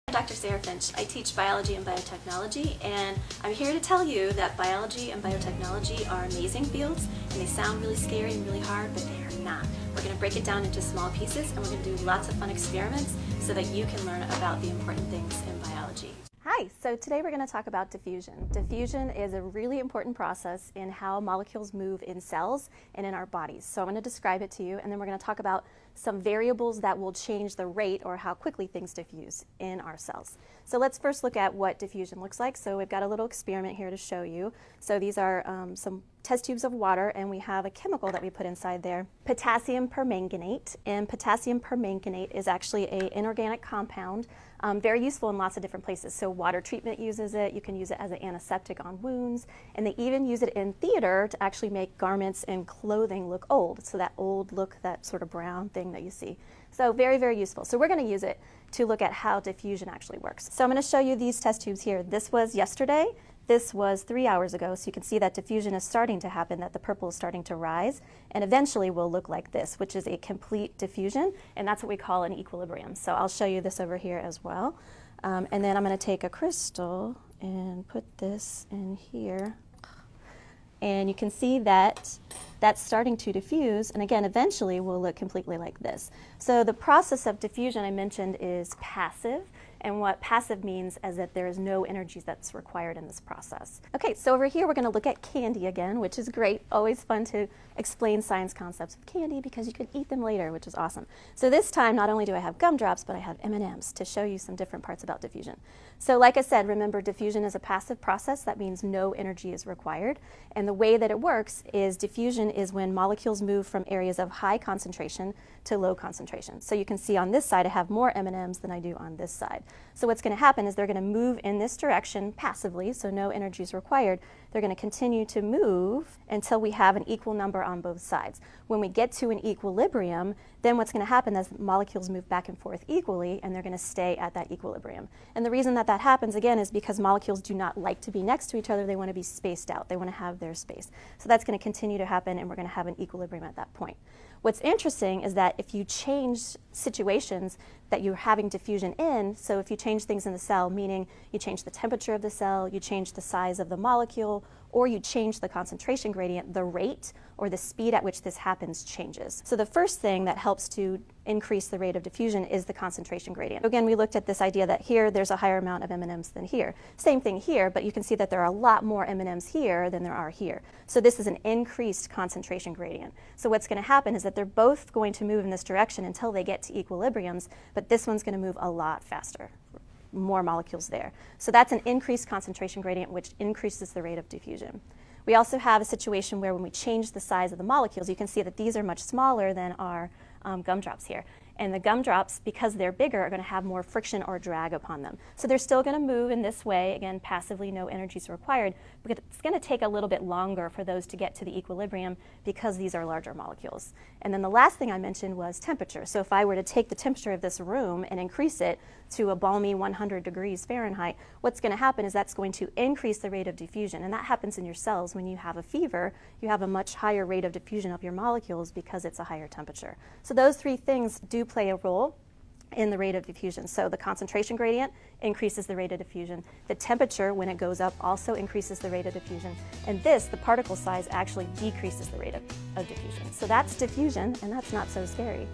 I'm Dr. Sarah Finch. I teach biology and biotechnology, and I'm here to tell you that biology and biotechnology are amazing fields, and they sound really scary and really hard, but they are not. We're going to break it down into small pieces, and we're going to do lots of fun experiments so that you can learn about the important things in biology. Hi, so today we're going to talk about diffusion. Diffusion is a really important process in how molecules move in cells and in our bodies. So I'm going to describe it to you, and then we're going to talk about some variables that will change the rate or how quickly things diffuse in our cells. So let's first look at what diffusion looks like. So we've got a little experiment here to show you. So these are some test tubes of water, and we have a chemical that we put inside there, potassium permanganate. And potassium permanganate is actually an inorganic compound, very useful in lots of different places. So water treatment uses it, you can use it as an antiseptic on wounds, and they even use it in theater to actually make garments and clothing look old. So that old look, that sort of brown thing that you see. So very, very useful. So we're going to use it to look at how diffusion actually works. So I'm going to show you these test tubes here. This was yesterday. This was 3 hours ago, so you can see that diffusion is starting to happen, that the purple is starting to rise, and eventually will look like this, which is a complete diffusion, and that's what we call an equilibrium. So I'll show you this over here as well. And then I'm going to take a crystal and put this in here. And you can see that that's starting to diffuse, and again, eventually will look completely like this. So the process of diffusion I mentioned is passive, and what passive means is that there is no energy that's required in this process. Okay, so over here we're going to look at candy again, which is great. Always fun to explain science concepts of candy because you can eat them later, which is awesome. So this time, not only do I have gumdrops, but I have M&Ms to show you some different parts about diffusion. So like I said, remember, diffusion is a passive process. That means no energy is required. And the way that it works is diffusion is when molecules move from areas of high concentration to low concentration. So you can see on this side I have more M&Ms than I do on this side. So what's going to happen is they're going to move in this direction passively, so no energy is required. They're going to continue to move until we have an equal number on both sides. When we get to an equilibrium, then what's going to happen is molecules move back and forth equally, and they're going to stay at that equilibrium. And the reason that that happens, again, is because molecules do not like to be next to each other. They want to be spaced out. They want to have their space. So that's going to continue to happen, and we're going to have an equilibrium at that point. What's interesting is that if you change situations that you're having diffusion in, so if you change things in the cell, meaning you change the temperature of the cell, you change the size of the molecule, or you change the concentration gradient, the rate or the speed at which this happens changes. So the first thing that helps to increase the rate of diffusion is the concentration gradient. Again, we looked at this idea that here there's a higher amount of M&Ms than here. Same thing here, but you can see that there are a lot more M&Ms here than there are here. So this is an increased concentration gradient. So what's going to happen is that they're both going to move in this direction until they get to equilibriums, but this one's going to move a lot faster. More molecules there. So that's an increased concentration gradient, which increases the rate of diffusion. We also have a situation where when we change the size of the molecules, you can see that these are much smaller than our gumdrops here. And the gumdrops, because they're bigger, are going to have more friction or drag upon them. So they're still going to move in this way, again, passively, no energy is required, but it's going to take a little bit longer for those to get to the equilibrium because these are larger molecules. And then the last thing I mentioned was temperature. So if I were to take the temperature of this room and increase it to a balmy 100 degrees Fahrenheit, what's going to happen is that's going to increase the rate of diffusion. And that happens in your cells when you have a fever. You have a much higher rate of diffusion of your molecules because it's a higher temperature. So those three things do play a role in the rate of diffusion. So the concentration gradient increases the rate of diffusion. The temperature, when it goes up, also increases the rate of diffusion. And this, the particle size, actually decreases the rate of diffusion. So that's diffusion, and that's not so scary.